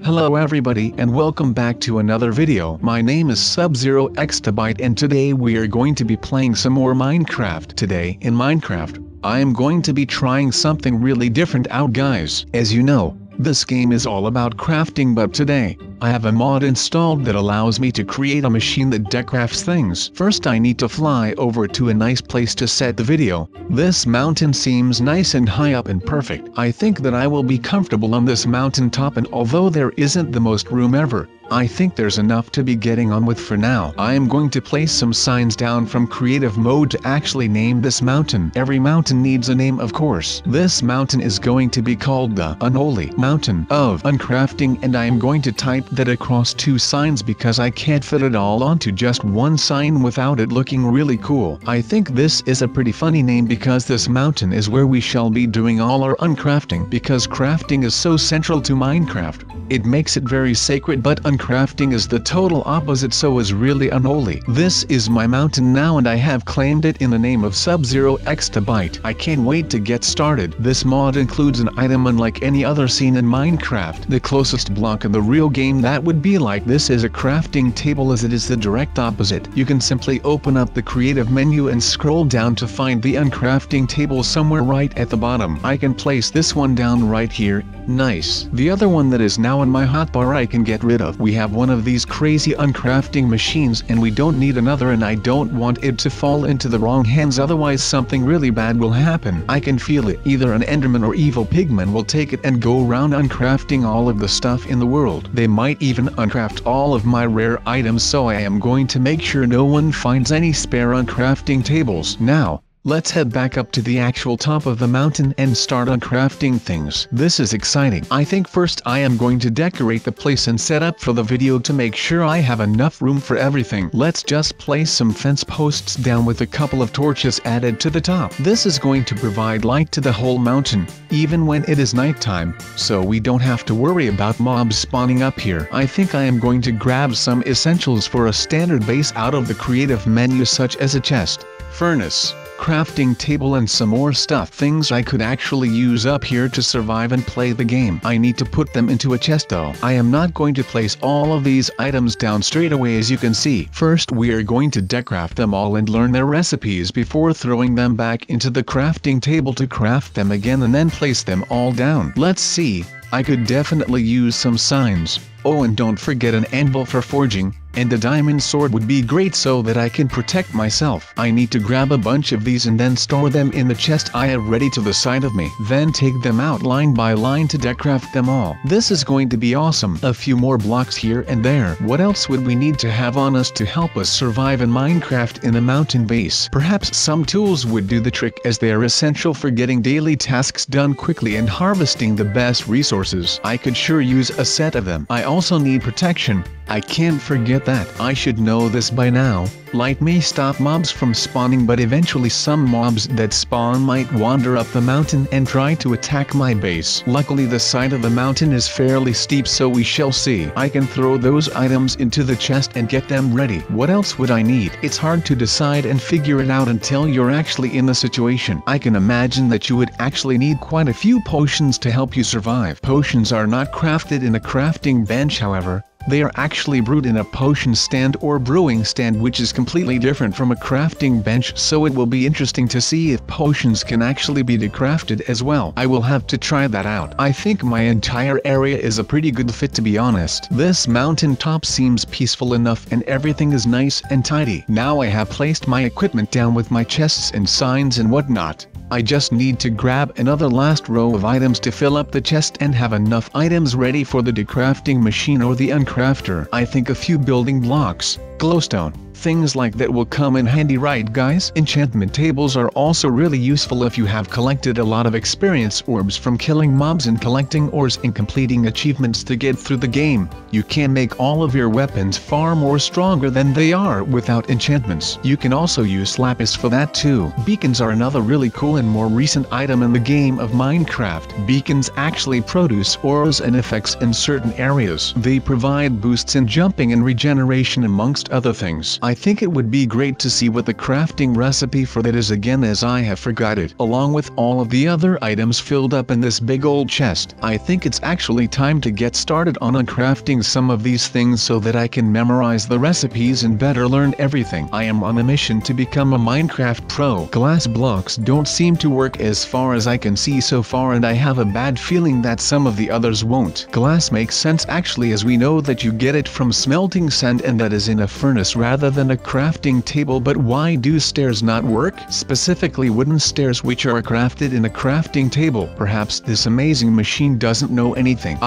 Hello everybody and welcome back to another video. My name is SubZeroExtabyte and today we are going to be playing some more Minecraft. Today in Minecraft, I am going to be trying something really different out guys. As you know, this game is all about crafting, but today, I have a mod installed that allows me to create a machine that decrafts things. First I need to fly over to a nice place to set the video. This mountain seems nice and high up and perfect. I think that I will be comfortable on this mountain top, and although there isn't the most room ever, I think there's enough to be getting on with for now. I am going to place some signs down from creative mode to actually name this mountain. Every mountain needs a name, of course. This mountain is going to be called the Unholy Mountain of Uncrafting, and I am going to type that across two signs because I can't fit it all onto just one sign without it looking really cool. I think this is a pretty funny name because this mountain is where we shall be doing all our uncrafting, because crafting is so central to Minecraft. It makes it very sacred, but uncrafting is the total opposite, so is really unholy. This is my mountain now and I have claimed it in the name of SubZeroExtabyte. I can't wait to get started. This mod includes an item unlike any other seen in Minecraft. The closest block in the real game that would be like this is a crafting table, as it is the direct opposite. You can simply open up the creative menu and scroll down to find the uncrafting table somewhere right at the bottom. I can place this one down right here. Nice. The other one that is now in my hotbar I can get rid of. We have one of these crazy uncrafting machines and we don't need another, and I don't want it to fall into the wrong hands, otherwise something really bad will happen. I can feel it. Either an enderman or evil pigman will take it and go around uncrafting all of the stuff in the world. They might even uncraft all of my rare items, so I am going to make sure no one finds any spare uncrafting tables. Now, let's head back up to the actual top of the mountain and start uncrafting things. This is exciting. I think first I am going to decorate the place and set up for the video to make sure I have enough room for everything. Let's just place some fence posts down with a couple of torches added to the top. This is going to provide light to the whole mountain, even when it is nighttime, so we don't have to worry about mobs spawning up here. I think I am going to grab some essentials for a standard base out of the creative menu, such as a chest, furnace, crafting table, and some more stuff, things I could actually use up here to survive and play the game. I need to put them into a chest though. I am not going to place all of these items down straight away, as you can see. First we are going to decraft them all and learn their recipes before throwing them back into the crafting table to craft them again and then place them all down. Let's see, I could definitely use some signs. Oh, and don't forget an anvil for forging, and a diamond sword would be great so that I can protect myself. I need to grab a bunch of these and then store them in the chest I have ready to the side of me. Then take them out line by line to decraft them all. This is going to be awesome. A few more blocks here and there. What else would we need to have on us to help us survive in Minecraft in a mountain base? Perhaps some tools would do the trick, as they are essential for getting daily tasks done quickly and harvesting the best resources. I could sure use a set of them. I also need protection. I can't forget that. I should know this by now. Light may stop mobs from spawning, but eventually some mobs that spawn might wander up the mountain and try to attack my base. Luckily the side of the mountain is fairly steep, so we shall see. I can throw those items into the chest and get them ready. What else would I need? It's hard to decide and figure it out until you're actually in the situation. I can imagine that you would actually need quite a few potions to help you survive. Potions are not crafted in a crafting bench, however. They are actually brewed in a potion stand or brewing stand, which is completely different from a crafting bench, so it will be interesting to see if potions can actually be decrafted as well. I will have to try that out. I think my entire area is a pretty good fit, to be honest. This mountain top seems peaceful enough and everything is nice and tidy. Now I have placed my equipment down with my chests and signs and whatnot. I just need to grab another last row of items to fill up the chest and have enough items ready for the decrafting machine or the uncrafter. I think a few building blocks, glowstone, things like that will come in handy, right guys? Enchantment tables are also really useful if you have collected a lot of experience orbs from killing mobs and collecting ores and completing achievements to get through the game. You can make all of your weapons far more stronger than they are without enchantments. You can also use lapis for that too. Beacons are another really cool and more recent item in the game of Minecraft. Beacons actually produce auras and effects in certain areas. They provide boosts in jumping and regeneration amongst other things. I think it would be great to see what the crafting recipe for that is again, as I have forgot it, along with all of the other items filled up in this big old chest. I think it's actually time to get started on uncrafting some of these things so that I can memorize the recipes and better learn everything. I am on a mission to become a Minecraft pro. Glass blocks don't seem to work as far as I can see so far, and I have a bad feeling that some of the others won't. Glass makes sense actually, as we know that you get it from smelting sand and that is in a furnace rather than a crafting table, but why do stairs not work? Specifically wooden stairs which are crafted in a crafting table. Perhaps this amazing machine doesn't know anything.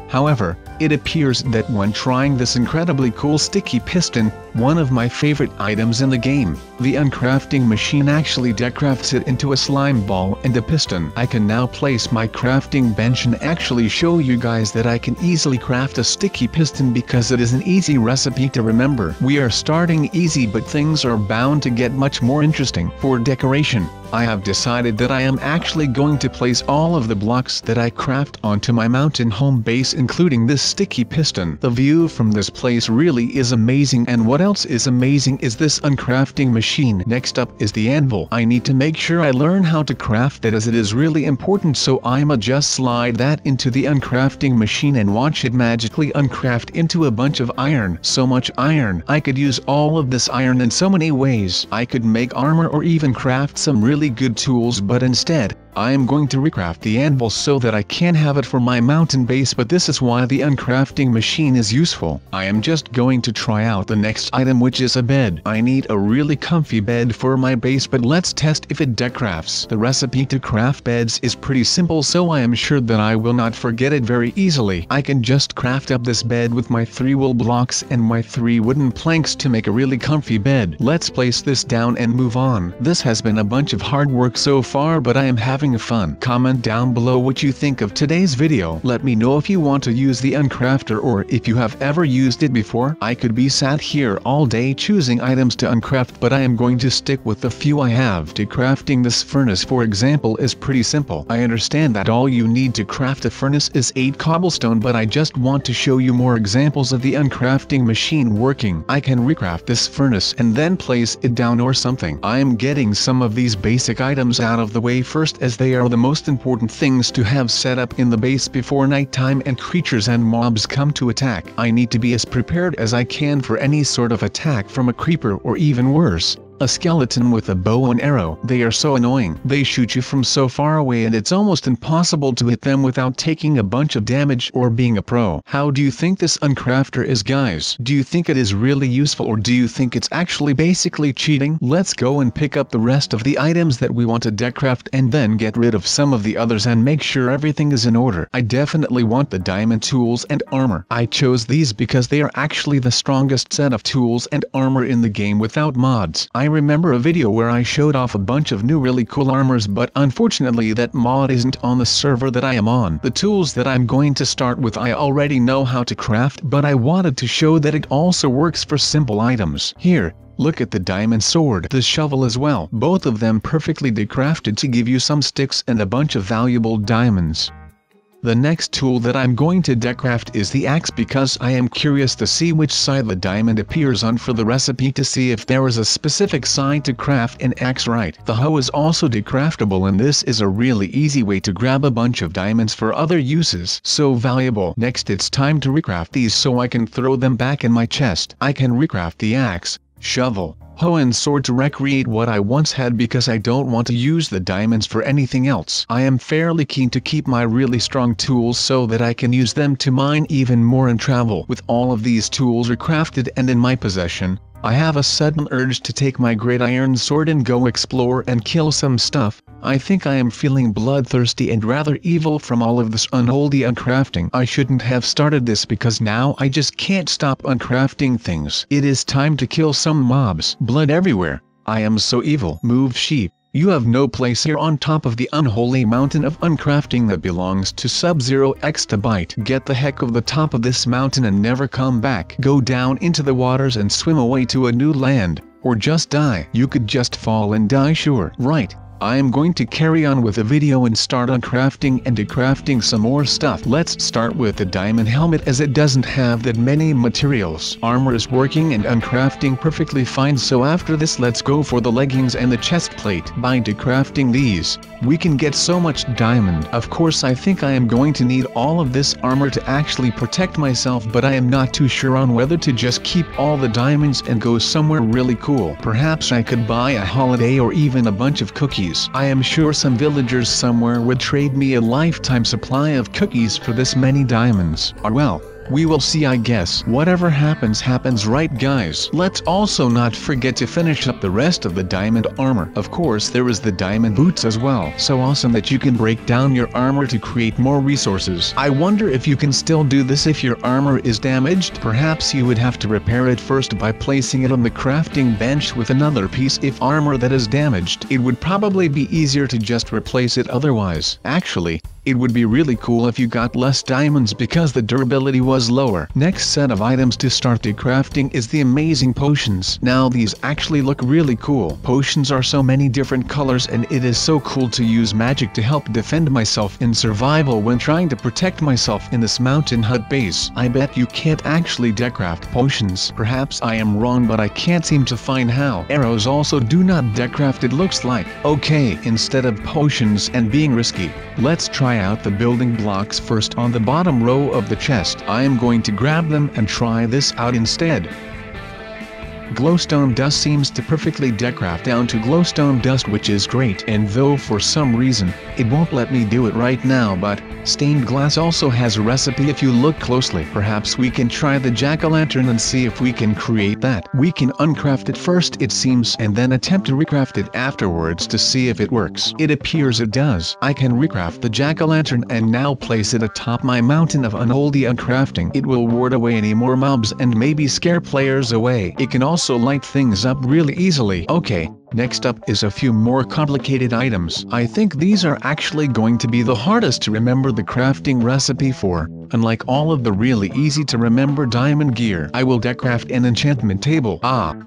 However, it appears that when trying this incredibly cool sticky piston, one of my favorite items in the game, the uncrafting machine actually decrafts it into a slime ball and a piston. I can now place my crafting bench and actually show you guys that I can easily craft a sticky piston because it is an easy recipe to remember. We are starting easy, but things are bound to get much more interesting. For decoration, I have decided that I am actually going to place all of the blocks that I craft onto my mountain home base, including this sticky piston. The view from this place really is amazing, and what else is amazing is this uncrafting machine. Next up is the anvil. I need to make sure I learn how to craft it, as it is really important, so I'ma just slide that into the uncrafting machine and watch it magically uncraft into a bunch of iron. So much iron. I could use all of this iron in so many ways. I could make armor or even craft some really good tools, but instead, I am going to recraft the anvil so that I can have it for my mountain base, but this is why the uncrafting machine is useful. I am just going to try out the next item, which is a bed. I need a really comfy bed for my base, but let's test if it decrafts. The recipe to craft beds is pretty simple, so I am sure that I will not forget it very easily. I can just craft up this bed with my 3 wool blocks and my 3 wooden planks to make a really comfy bed. Let's place this down and move on. This has been a bunch of hard work so far, but I am having fun. Comment down below what you think of today's video. Let me know if you want to use the uncrafter or if you have ever used it before. I could be sat here all day choosing items to uncraft, but I am going to stick with the few I have. Decrafting this furnace, for example, is pretty simple. I understand that all you need to craft a furnace is 8 cobblestone, but I just want to show you more examples of the uncrafting machine working. I can recraft this furnace and then place it down or something. I am getting some of these basic items out of the way first, as they are the most important things to have set up in the base before nighttime and creatures and mobs come to attack. I need to be as prepared as I can for any sort of attack from a creeper or even worse, a skeleton with a bow and arrow. They are so annoying. They shoot you from so far away and it's almost impossible to hit them without taking a bunch of damage or being a pro. How do you think this uncrafter is, guys? Do you think it is really useful, or do you think it's actually basically cheating? Let's go and pick up the rest of the items that we want to decraft and then get rid of some of the others and make sure everything is in order. I definitely want the diamond tools and armor. I chose these because they are actually the strongest set of tools and armor in the game without mods. I remember a video where I showed off a bunch of new really cool armors, but unfortunately that mod isn't on the server that I am on. The tools that I'm going to start with I already know how to craft, but I wanted to show that it also works for simple items. Here, look at the diamond sword, the shovel as well. Both of them perfectly decrafted to give you some sticks and a bunch of valuable diamonds. The next tool that I'm going to decraft is the axe, because I am curious to see which side the diamond appears on for the recipe to see if there is a specific side to craft an axe right. The hoe is also decraftable, and this is a really easy way to grab a bunch of diamonds for other uses. So valuable. Next, it's time to recraft these so I can throw them back in my chest. I can recraft the axe, shovel, hoe and sword to recreate what I once had because I don't want to use the diamonds for anything else. I am fairly keen to keep my really strong tools so that I can use them to mine even more and travel. With all of these tools recrafted and in my possession, I have a sudden urge to take my great iron sword and go explore and kill some stuff. I think I am feeling bloodthirsty and rather evil from all of this unholy uncrafting. I shouldn't have started this because now I just can't stop uncrafting things. It is time to kill some mobs. Blood everywhere. I am so evil. Move, sheep. You have no place here on top of the unholy mountain of uncrafting that belongs to SubZeroExtabyte. Get the heck of the top of this mountain and never come back. Go down into the waters and swim away to a new land, or just die. You could just fall and die, sure. Right. I am going to carry on with the video and start on crafting and decrafting some more stuff. Let's start with the diamond helmet as it doesn't have that many materials. Armor is working and uncrafting perfectly fine, so after this let's go for the leggings and the chest plate. By decrafting these, we can get so much diamond. Of course I think I am going to need all of this armor to actually protect myself, but I am not too sure on whether to just keep all the diamonds and go somewhere really cool. Perhaps I could buy a holiday or even a bunch of cookies. I am sure some villagers somewhere would trade me a lifetime supply of cookies for this many diamonds. Or well, we will see, I guess. Whatever happens happens, right guys? Let's also not forget to finish up the rest of the diamond armor. Of course there is the diamond boots as well. So awesome that you can break down your armor to create more resources. I wonder if you can still do this if your armor is damaged. Perhaps you would have to repair it first by placing it on the crafting bench with another piece. If armor that is damaged, it would probably be easier to just replace it otherwise. Actually, it would be really cool if you got less diamonds because the durability was lower. Next set of items to start decrafting is the amazing potions. Now these actually look really cool. Potions are so many different colors and it is so cool to use magic to help defend myself in survival when trying to protect myself in this mountain hut base. I bet you can't actually decraft potions. Perhaps I am wrong, but I can't seem to find how. Arrows also do not decraft, it looks like. Okay, instead of potions and being risky, let's try out the building blocks first. On the bottom row of the chest, I am going to grab them and try this out instead. Glowstone dust seems to perfectly decraft down to glowstone dust, which is great, and though for some reason it won't let me do it right now, but stained glass also has a recipe if you look closely. Perhaps we can try the jack-o'-lantern and see if we can create that. We can uncraft it first it seems, and then attempt to recraft it afterwards to see if it works. It appears it does. I can recraft the jack-o'-lantern and now place it atop my mountain of unholy uncrafting. It will ward away any more mobs and maybe scare players away. It can also light things up really easily. Okay, next up is a few more complicated items. I think these are actually going to be the hardest to remember the crafting recipe for. Unlike all of the really easy to remember diamond gear, I will decraft an enchantment table.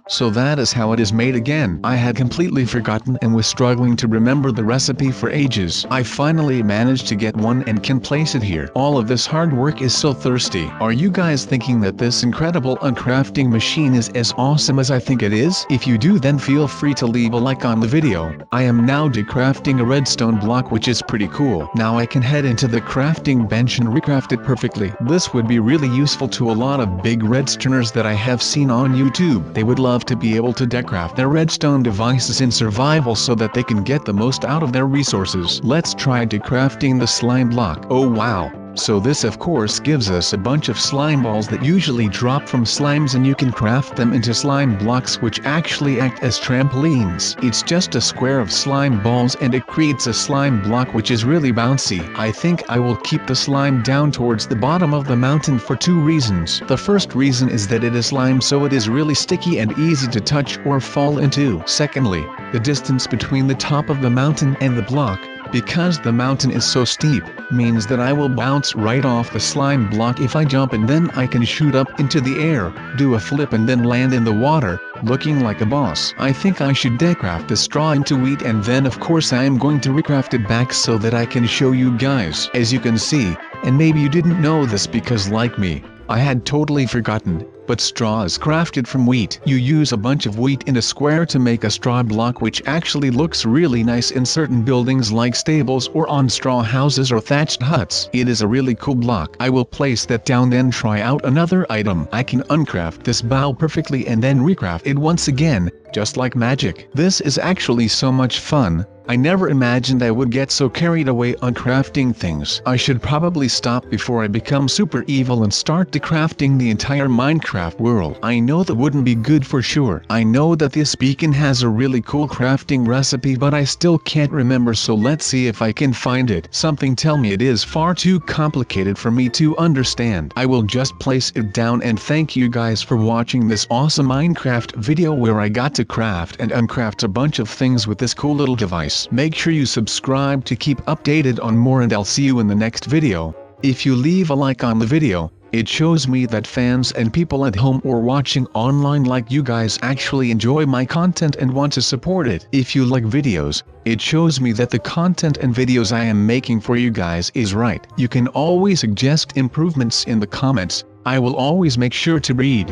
So that is how it is made again. I had completely forgotten and was struggling to remember the recipe for ages. I finally managed to get one and can place it here. All of this hard work is so thirsty. Are you guys thinking that this incredible uncrafting machine is as awesome as I think it is? If you do, then feel free to leave a like on the video. I am now decrafting a redstone block, which is pretty cool. Now I can head into the crafting bench and recraft it perfectly. This would be really useful to a lot of big redstoners that I have seen on YouTube. They would love to be able to decraft their redstone devices in survival so that they can get the most out of their resources. Let's try decrafting the slime block. Oh wow. So this of course gives us a bunch of slime balls that usually drop from slimes, and you can craft them into slime blocks which actually act as trampolines. It's just a square of slime balls and it creates a slime block which is really bouncy. I think I will keep the slime down towards the bottom of the mountain for two reasons. The first reason is that it is slime, so it is really sticky and easy to touch or fall into. Secondly, the distance between the top of the mountain and the block, because the mountain is so steep, means that I will bounce right off the slime block if I jump, and then I can shoot up into the air, do a flip and then land in the water, looking like a boss. I think I should decraft the straw into wheat, and then of course I am going to recraft it back so that I can show you guys. As you can see, and maybe you didn't know this because like me, I had totally forgotten, but straw is crafted from wheat. You use a bunch of wheat in a square to make a straw block, which actually looks really nice in certain buildings like stables or on straw houses or thatched huts. It is a really cool block. I will place that down, then try out another item. I can uncraft this bow perfectly and then recraft it once again, just like magic. This is actually so much fun. I never imagined I would get so carried away on crafting things. I should probably stop before I become super evil and start decrafting the entire Minecraft world. I know that wouldn't be good for sure. I know that this beacon has a really cool crafting recipe, but I still can't remember, so let's see if I can find it. Something tell me it is far too complicated for me to understand. I will just place it down, and thank you guys for watching this awesome Minecraft video where I got to craft and uncraft a bunch of things with this cool little device. Make sure you subscribe to keep updated on more, and I'll see you in the next video. If you leave a like on the video, It shows me that fans and people at home or watching online like you guys actually enjoy my content and want to support it. If you like videos, it shows me that the content and videos I am making for you guys is right. You can always suggest improvements in the comments. I will always make sure to read.